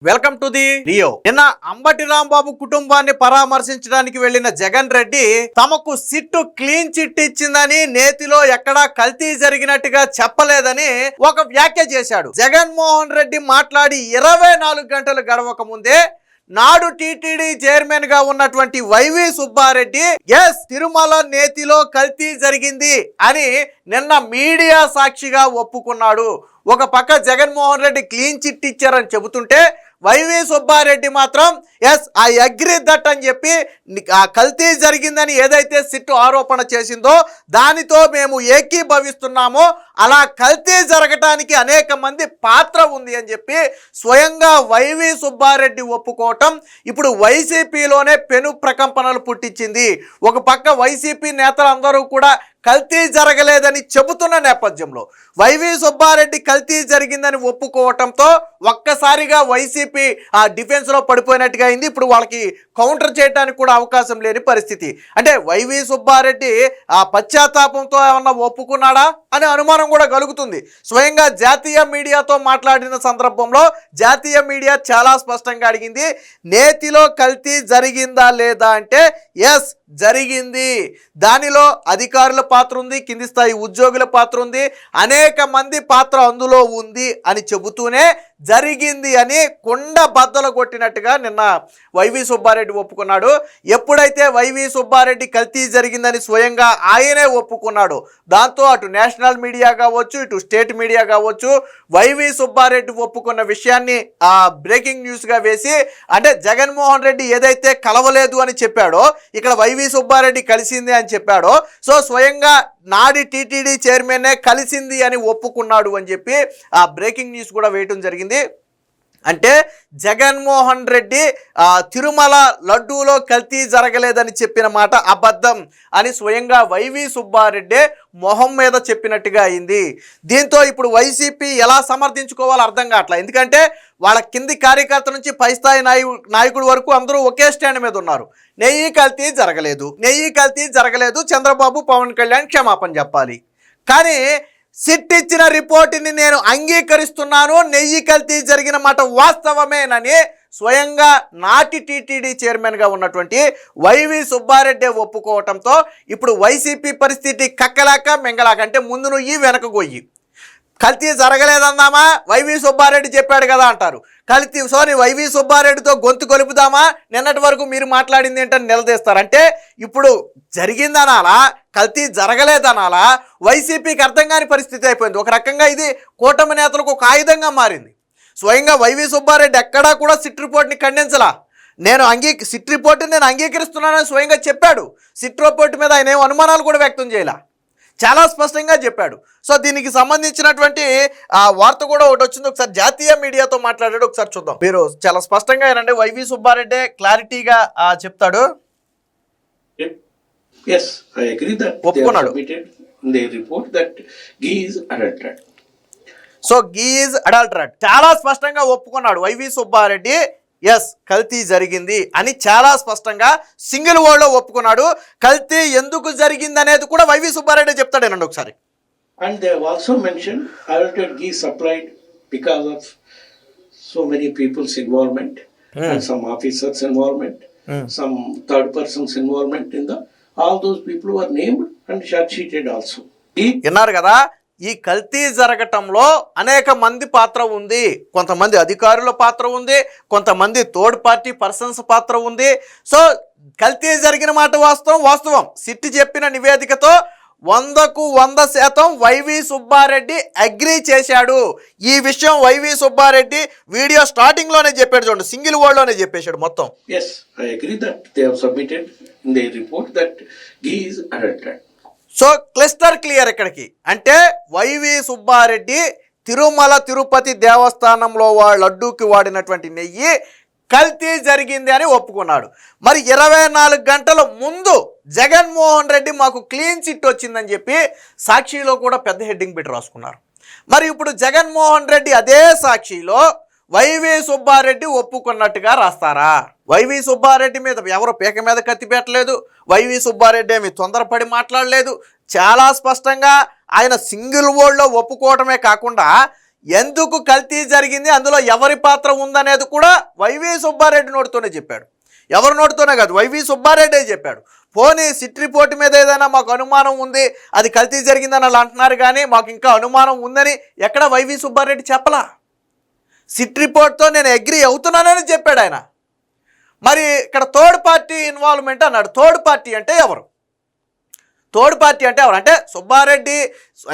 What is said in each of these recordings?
Welcome to the Rio. నిన్న అంబటి రాంబాబు కుటుంబాన్ని పరామర్శించడానికి వెళ్లిన జగన్ రెడ్డి తమకు సిట్టు క్లీన్ చిట్ ఇచ్చిందని, నేతిలో ఎక్కడా కల్తీ జరిగినట్టుగా చెప్పలేదని ఒక వ్యాఖ్య చేశాడు. జగన్మోహన్ రెడ్డి మాట్లాడి 24 గంటలు గడవక ముందే నాడు టీటీడీ చైర్మన్ గా ఉన్నటువంటి వైవి సుబ్బారెడ్డి తిరుమల నేతిలో కల్తీ జరిగింది అని నిన్న మీడియా సాక్షిగా ఒప్పుకున్నాడు. ఒక పక్క జగన్మోహన్ రెడ్డి క్లీన్ చిట్ ఇచ్చారని చెబుతుంటే వైవి సుబ్బారెడ్డి మాత్రం ఐ అగ్రీ దట్ అని చెప్పి ఆ కల్తీ జరిగిందని ఏదైతే సిట్టు ఆరోపణ చేసిందో దానితో మేము ఏకీభవిస్తున్నామో అలా కల్తీ జరగటానికి అనేక మంది పాత్ర ఉంది అని చెప్పి స్వయంగా వైవి సుబ్బారెడ్డి ఒప్పుకోవటం ఇప్పుడు వైసీపీలోనే పెను ప్రకంపనలు పుట్టించింది. ఒక పక్క వైసీపీ నేతలందరూ కూడా కల్తీ జరగలేదని చెబుతున్న నేపథ్యంలో వైవి సుబ్బారెడ్డి కల్తీ జరిగిందని ఒప్పుకోవటంతో ఒక్కసారిగా వైసీపీ ఆ డిఫెన్స్లో పడిపోయినట్టుగా అయింది. ఇప్పుడు వాళ్ళకి కౌంటర్ చేయడానికి కూడా అవకాశం లేని పరిస్థితి. అంటే వైవి సుబ్బారెడ్డి ఆ పశ్చాత్తాపంతో ఏమన్నా ఒప్పుకున్నాడా అనే అనుమానం కూడా కలుగుతుంది. స్వయంగా జాతీయ మీడియాతో మాట్లాడిన సందర్భంలో జాతీయ మీడియా చాలా స్పష్టంగా అడిగింది, నేతిలో కల్తీ జరిగిందా లేదా అంటే జరిగింది. దానిలో అధికారుల పాత్ర ఉంది, కింది స్థాయి ఉద్యోగుల పాత్ర ఉంది, అనేక మంది పాత్ర అందులో ఉంది అని చెబుతూనే జరిగింది అని కొండ బద్దలు కొట్టినట్టుగా నిన్న వైవి సుబ్బారెడ్డి ఒప్పుకున్నాడు. ఎప్పుడైతే వైవి సుబ్బారెడ్డి కల్తీ జరిగిందని స్వయంగా ఆయనే ఒప్పుకున్నాడు, దాంతో అటు నేషనల్ మీడియా కావచ్చు, ఇటు స్టేట్ మీడియా కావచ్చు, వైవి సుబ్బారెడ్డి ఒప్పుకున్న విషయాన్ని బ్రేకింగ్ న్యూస్గా వేసి, అంటే జగన్మోహన్ రెడ్డి ఏదైతే కలవలేదు అని చెప్పాడో ఇక్కడ వైవి సుబ్బారెడ్డి కలిసింది అని చెప్పాడో, సో స్వయంగా నాడి టీటీడీ చైర్మన్నే కలిసింది అని ఒప్పుకున్నాడు అని చెప్పి ఆ బ్రేకింగ్ న్యూస్ కూడా వేయటం జరిగింది. అంటే జగన్మోహన్ రెడ్డి తిరుమల లడ్డూలో కల్తీ జరగలేదని చెప్పిన మాట అబద్ధం అని స్వయంగా వైవి సుబ్బారెడ్డి మొహం మీద చెప్పినట్టుగా అయింది. దీంతో ఇప్పుడు వైసీపీ ఎలా సమర్థించుకోవాలో అర్థం కావట్లేదు. ఎందుకంటే వాళ్ళ కింది కార్యకర్త నుంచి పై స్థాయి నాయకుడి వరకు అందరూ ఒకే స్టాండ్ మీద ఉన్నారు. నెయ్యి కల్తీ జరగలేదు, చంద్రబాబు పవన్ కళ్యాణ్ క్షమాపణ చెప్పాలి. కానీ సిట్ ఇచ్చిన రిపోర్టుని నేను అంగీకరిస్తున్నాను, నెయ్యి కల్తీ జరిగిన మాట వాస్తవమేనని స్వయంగా నాటి టీటీడీ చైర్మన్గా ఉన్నటువంటి వైవి సుబ్బారెడ్డి ఒప్పుకోవటంతో ఇప్పుడు వైసీపీ పరిస్థితి కక్కలాక మెంగలాక, అంటే ముందు నుయ్యి వెనక గొయ్యి. కల్తీ జరగలేదన్నామా, వైవి సుబ్బారెడ్డి చెప్పాడు కదా అంటారు. వైవి సుబ్బారెడ్డితో గొంతు కొలుపుదామా, నిన్నటి వరకు మీరు మాట్లాడింది ఏంటని నిలదీస్తారు. అంటే ఇప్పుడు జరిగిందనాలా, కల్తీ జరగలేదనాలా, వైసీపీకి అర్థం కాని పరిస్థితి అయిపోయింది. ఒక రకంగా ఇది కూటమి నేతలకు ఒక ఆయుధంగా మారింది. స్వయంగా వైవి సుబ్బారెడ్డి ఎక్కడా కూడా సిట్ రిపోర్ట్ని ఖండించలా. సిట్ రిపోర్ట్ని నేను అంగీకరిస్తున్నానని స్వయంగా చెప్పాడు. సిట్ రిపోర్ట్ మీద ఆయన ఏం అనుమానాలు కూడా వ్యక్తం చేయాల, చాలా స్పష్టంగా చెప్పాడు. సో దీనికి సంబంధించినటువంటి వార్త కూడా ఒకటి వచ్చింది. ఒకసారి జాతీయ మీడియాతో మాట్లాడాడు, ఒకసారి చూద్దాం. మీరు చాలా స్పష్టంగా ఏనండి వైవి సుబ్బారెడ్డి క్లారిటీగా చెప్తాడు. ఒప్పుకున్నాడు. సో ఘీ ఈజ్ అడల్టరేట్ చాలా స్పష్టంగా ఒప్పుకున్నాడు వైవి సుబ్బారెడ్డి. కల్తీ జరిగింది అని చాలా స్పష్టంగా సింగిల్ వర్డ్లో ఒప్పుకున్నాడు. కల్తీ ఎందుకు జరిగింది అనేది కూడా వైవి సుబ్బారెడ్డి చెప్తాడేనండి ఒకసారి. And they have also mentioned adulterated ghee supplied because of so many people's involvement and some officers' involvement, some third persons' involvement in all those people who are named and charge sheeted also. విన్నారు కదా, ఈ కల్తీ జరగటంలో అనేక మంది పాత్ర ఉంది. కొంతమంది అధికారుల పాత్ర ఉంది, కొంతమంది థర్డ్ పార్టీ పర్సన్స్ పాత్ర ఉంది. సో కల్తీ జరిగిన మాట వాస్తవం. సిట్ చెప్పిన నివేదికతో 100కు 100% వైవి సుబ్బారెడ్డి అగ్రీ చేశాడు. ఈ విషయం వైవి సుబ్బారెడ్డి వీడియో స్టార్టింగ్ లోనే చెప్పాడు, చూడండి, సింగిల్ వర్డ్ లోనే చెప్పేశాడు మొత్తం. I agree that they have submitted in their report that ghee is adulterated. So క్లిస్టర్ క్లియర్ ఇక్కడికి. అంటే వైవి సుబ్బారెడ్డి తిరుమల తిరుపతి దేవస్థానంలో లడ్డూకి వాడినటువంటి నెయ్యి కల్తీ జరిగింది అని ఒప్పుకున్నాడు. మరి 24 గంటల ముందు జగన్మోహన్ రెడ్డి మాకు క్లీన్ చిట్ వచ్చిందని చెప్పి సాక్షిలో కూడా పెద్ద హెడ్డింగ్ పెట్టి రాసుకున్నారు. మరి ఇప్పుడు జగన్మోహన్ రెడ్డి అదే సాక్షిలో వైవి సుబ్బారెడ్డి ఒప్పుకున్నట్టుగా రాస్తారా? వైవి సుబ్బారెడ్డి మీద ఎవరో పీక మీద కత్తి పెట్టలేదు, వైవి సుబ్బారెడ్డి ఏమి తొందరపడి మాట్లాడలేదు. చాలా స్పష్టంగా ఆయన సింగిల్ వర్డ్లో ఒప్పుకోవటమే కాకుండా ఎందుకు కల్తీ జరిగింది, అందులో ఎవరి పాత్ర ఉందనేది కూడా వైవి సుబ్బారెడ్డి నోటితోనే చెప్పాడు. ఎవరి నోటితోనే కాదు, వైవి సుబ్బారెడ్డే చెప్పాడు. పోనీ సిట్ రిపోర్ట్ మీద ఏదైనా మాకు అనుమానం ఉంది, అది కల్తీ జరిగిందని వాళ్ళు అంటున్నారు, కానీ మాకు ఇంకా అనుమానం ఉందని ఎక్కడ వైవి సుబ్బారెడ్డి చెప్పలా. సిట్ రిపోర్ట్తో నేను అగ్రీ అవుతున్నానని చెప్పాడు ఆయన. మరి ఇక్కడ థర్డ్ పార్టీ ఇన్వాల్వ్మెంట్ అన్నాడు. థర్డ్ పార్టీ అంటే ఎవరు? థర్డ్ పార్టీ అంటే ఎవరు అంటే సుబ్బారెడ్డి.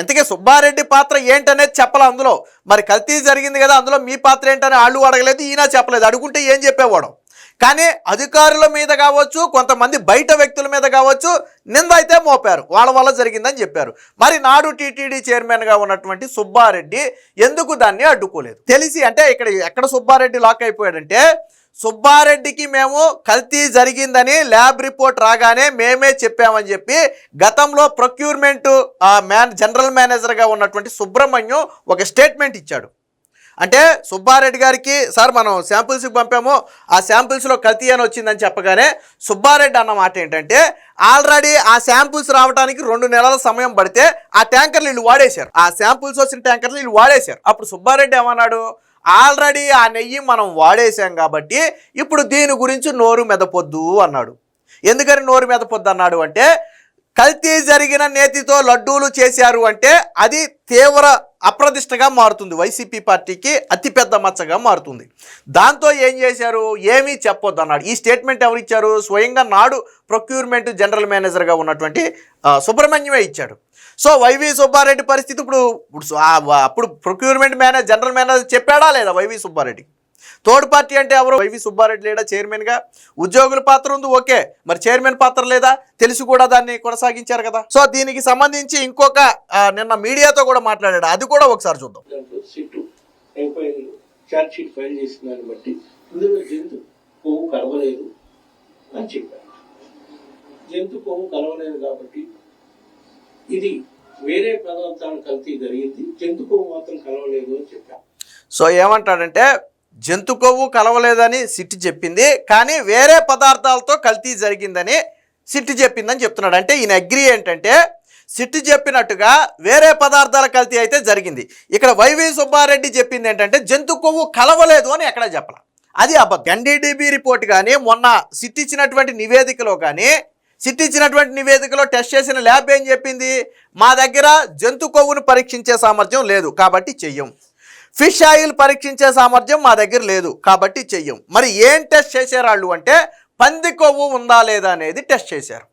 ఇంతకీ సుబ్బారెడ్డి పాత్ర ఏంటనేది చెప్పాలి అందులో. మరి కల్తీ జరిగింది కదా, అందులో మీ పాత్ర ఏంటని వాళ్ళు అడగలేదు, ఈయన చెప్పలేదు. అడుగుంటే ఏం చెప్పేవాడు? కానీ అధికారుల మీద కావచ్చు, కొంతమంది బయట వ్యక్తుల మీద కావచ్చు నింద అయితే మోపారు, వాళ్ళ వల్ల జరిగిందని చెప్పారు. మరి నాడు టీటీడీ చైర్మన్గా ఉన్నటువంటి సుబ్బారెడ్డి ఎందుకు దాన్ని అడ్డుకోలేదు? తెలిసి అంటే ఇక్కడ ఎక్కడ సుబ్బారెడ్డి లాక్ అయిపోయాడంటే, సుబ్బారెడ్డికి మేము కల్తీ జరిగిందని ల్యాబ్ రిపోర్ట్ రాగానే మేమే చెప్పామని చెప్పి గతంలో ప్రొక్యూర్మెంట్ జనరల్ మేనేజర్గా ఉన్నటువంటి సుబ్రహ్మణ్యం ఒక స్టేట్మెంట్ ఇచ్చాడు. అంటే సుబ్బారెడ్డి గారికి సార్ మనం శాంపిల్స్కి పంపాము, ఆ శాంపిల్స్లో కల్తీ అని వచ్చిందని చెప్పగానే సుబ్బారెడ్డి అన్న మాట ఏంటంటే, ఆల్రెడీ ఆ శాంపిల్స్ రావడానికి 2 నెలల సమయం పడితే ఆ ట్యాంకర్లు వీళ్ళు వాడేశారు, ఆ శాంపిల్స్ వచ్చిన ట్యాంకర్లు వీళ్ళు వాడేశారు. అప్పుడు సుబ్బారెడ్డి ఏమన్నాడు, ఆల్రెడీ ఆ నెయ్యి మనం వాడేసాం కాబట్టి ఇప్పుడు దీని గురించి నోరు మెదపొద్దు అన్నాడు. ఎందుకని నోరు మెదపొద్దు అన్నాడు అంటే, కల్తీ జరిగిన నేతితో లడ్డూలు చేశారు అంటే అది తీవ్ర అప్రదిష్టగా మారుతుంది, వైసీపీ పార్టీకి అతిపెద్ద మచ్చగా మారుతుంది. దాంతో ఏం చేశారు, ఏమీ చెప్పొద్దు అన్నాడు. ఈ స్టేట్మెంట్ ఎవరు ఇచ్చారు? స్వయంగా నాడు ప్రొక్యూర్మెంట్ జనరల్ మేనేజర్గా ఉన్నటువంటి సుబ్రహ్మణ్యమే ఇచ్చాడు. సో వైవి సుబ్బారెడ్డి పరిస్థితి అప్పుడు ప్రొక్యూర్మెంట్ జనరల్ మేనేజర్ చెప్పాడా లేదా వైవి సుబ్బారెడ్డి? థర్డ్ పార్టీ అంటే ఎవరు? వైవి సుబ్బారెడ్డి లేడా చైర్మన్గా? ఉద్యోగుల పాత్ర ఉంది, ఓకే, మరి చైర్మన్ పాత్ర లేదా? తెలిసి కూడా దాన్ని కొనసాగించారు కదా. సో దీనికి సంబంధించి ఇంకొక నిన్న మీడియాతో కూడా మాట్లాడాడు, అది కూడా ఒకసారి చూద్దాం. ఛార్జ్ షీట్ ఫైల్ చేసిన దాన్ని బట్టి ఇందులో జంతు కొవ్వు కలవలేదు అని చెప్పారు. జంతు కొవ్వు కలవలేదు కాబట్టి ఇది వేరే పదార్థాలు కల్తీ జరిగింది, జంతు కొవ్వు మాత్రం కలవలేదు అని చెప్పారు. సో ఏమంటాడంటే, జంతు కొవ్వు కలవలేదని సిట్ చెప్పింది, కానీ వేరే పదార్థాలతో కల్తీ జరిగిందని సిట్ చెప్పిందని చెప్తున్నాడు. అంటే ఈయన అగ్రీ ఏంటంటే, సిట్ చెప్పినట్టుగా వేరే పదార్థాల కల్తీ అయితే జరిగింది. ఇక్కడ వైవి సుబ్బారెడ్డి చెప్పింది ఏంటంటే జంతు కొవ్వు కలవలేదు అని ఎక్కడా చెప్పాల, అది అబద్ధం. ఎన్డీడీబీ రిపోర్ట్ కానీ మొన్న సిట్ ఇచ్చినటువంటి నివేదికలో కానీ, సిట్ ఇచ్చినటువంటి నివేదికలో టెస్ట్ చేసిన ల్యాబ్ ఏం చెప్పింది, మా దగ్గర జంతు కొవ్వును పరీక్షించే సామర్థ్యం లేదు కాబట్టి చెయ్యం, ఫిష్ ఆయిల్ పరీక్షించే సామర్థ్యం మా దగ్గర లేదు కాబట్టి చెయ్యం. మరి ఏం టెస్ట్ చేశారు వాళ్ళు అంటే, పంది కొవ్వు ఉందా లేదా అనేది టెస్ట్ చేశారు.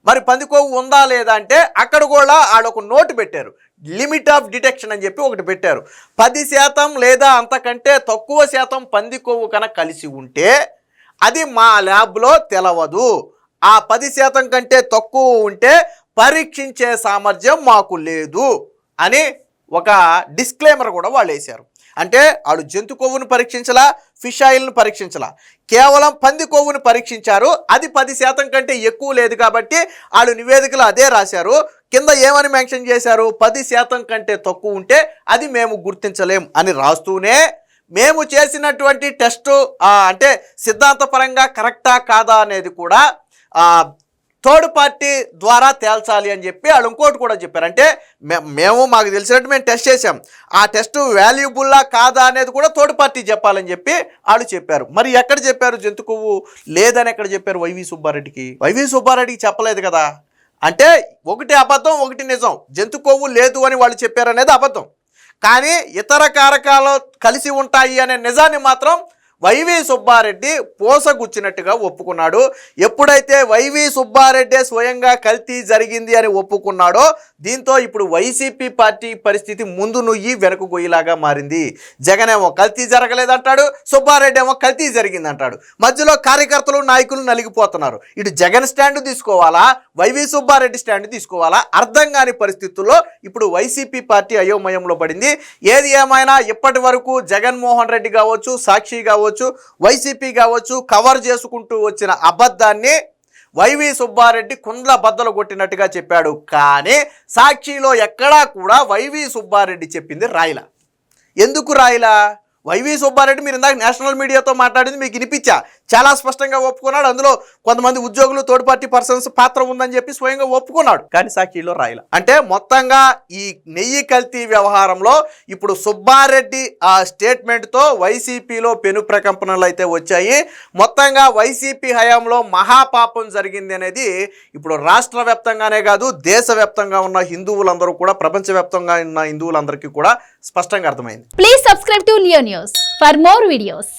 మరి పంది కొవ్వు ఉందా లేదా అంటే అక్కడ కూడా వాళ్ళు ఒక నోటు పెట్టారు, లిమిట్ ఆఫ్ డిటెక్షన్ అని చెప్పి ఒకటి పెట్టారు. 10% లేదా అంతకంటే తక్కువ శాతం పంది కొవ్వు కనుక కలిసి ఉంటే అది మా ల్యాబ్లో తెలవదు, ఆ 10% కంటే తక్కువ ఉంటే పరీక్షించే సామర్థ్యం మాకు లేదు అని ఒక డిస్క్లైమర్ కూడా వాళ్ళు వేశారు. అంటే వాళ్ళు జంతు కొవ్వును పరీక్షించలా, ఫిష్ ఆయిల్ను పరీక్షించలా, కేవలం పంది కొవ్వును పరీక్షించారు. అది 10% కంటే ఎక్కువ లేదు కాబట్టి వాళ్ళు నివేదికలు అదే రాశారు. కింద ఏమని మెన్షన్ చేశారు, 10% కంటే తక్కువ ఉంటే అది మేము గుర్తించలేం అని రాస్తూనే, మేము చేసినటువంటి టెస్టు అంటే సిద్ధాంతపరంగా కరెక్టా కాదా అనేది కూడా థర్డ్ పార్టీ ద్వారా తేల్చాలి అని చెప్పి వాళ్ళు ఇంకోటి కూడా చెప్పారు. అంటే మేము మాకు తెలిసినట్టు మేము టెస్ట్ చేసాం, ఆ టెస్ట్ వాల్యుబుల్లా కాదా అనేది కూడా థర్డ్ పార్టీ చెప్పాలని చెప్పి వాళ్ళు చెప్పారు. మరి ఎక్కడ చెప్పారు జంతు కొవ్వు లేదని ఎక్కడ చెప్పారు వైవి సుబ్బారెడ్డికి? వైవి సుబ్బారెడ్డికి చెప్పలేదు కదా. అంటే ఒకటి అబద్ధం ఒకటి నిజం. జంతు కొవ్వు లేదు అని వాళ్ళు చెప్పారనేది అబద్ధం, కానీ ఇతర కారకాలు కలిసి ఉంటాయి అనే నిజాన్ని మాత్రం వైవి సుబ్బారెడ్డి పోసగుచ్చినట్టుగా ఒప్పుకున్నాడు. ఎప్పుడైతే వైవి సుబ్బారెడ్డి స్వయంగా కల్తీ జరిగింది అని ఒప్పుకున్నాడో దీంతో ఇప్పుడు వైసీపీ పార్టీ పరిస్థితి ముందు నుయ్యి వెనక గొయ్యిలాగా మారింది. జగన్ ఏమో కల్తీ జరగలేదంటాడు, సుబ్బారెడ్డి ఏమో కల్తీ జరిగిందంటాడు. మధ్యలో కార్యకర్తలు నాయకులు నలిగిపోతున్నారు. ఇటు జగన్ స్టాండ్ తీసుకోవాలా, వైవి సుబ్బారెడ్డి స్టాండ్ తీసుకోవాలా, అర్థం కాని పరిస్థితుల్లో ఇప్పుడు వైసీపీ పార్టీ అయోమయంలో పడింది. ఏది ఏమైనా ఇప్పటి వరకు జగన్మోహన్ రెడ్డి కావచ్చు, సాక్షి కావచ్చు, వైసీపీ కావచ్చు కవర్ చేసుకుంటూ వచ్చిన అబద్ధాన్ని వైవి సుబ్బారెడ్డి కుండ్ల బద్దలు కొట్టినట్టుగా చెప్పాడు. కానీ సాక్షిలో ఎక్కడా కూడా వైవి సుబ్బారెడ్డి చెప్పింది రాయిలా. ఎందుకు రాయిలా? వైవి సుబ్బారెడ్డి మీరు ఇందాక నేషనల్ మీడియాతో మాట్లాడింది మీకు వినిపించా, చాలా స్పష్టంగా ఒప్పుకున్నాడు. అందులో కొంతమంది ఉద్యోగులు థర్డ్ పార్టీ పర్సన్స్ పాత్ర ఉందని చెప్పి స్వయంగా ఒప్పుకున్నాడు. కానీ సాక్షిలో రాయల. అంటే మొత్తంగా ఈ నెయ్యి కల్తీ వ్యవహారంలో ఇప్పుడు సుబ్బారెడ్డి ఆ స్టేట్మెంట్తో వైసీపీలో పెను ప్రకంపనలు అయితే వచ్చాయి. మొత్తంగా వైసీపీ హయాంలో మహాపాపం జరిగింది అనేది ఇప్పుడు రాష్ట్ర వ్యాప్తంగానే కాదు, దేశవ్యాప్తంగా ఉన్న హిందువులందరూ కూడా, ప్రపంచవ్యాప్తంగా ఉన్న హిందువులందరికీ కూడా స్పష్టంగా అర్థమైంది. Please subscribe to Leo news for more videos.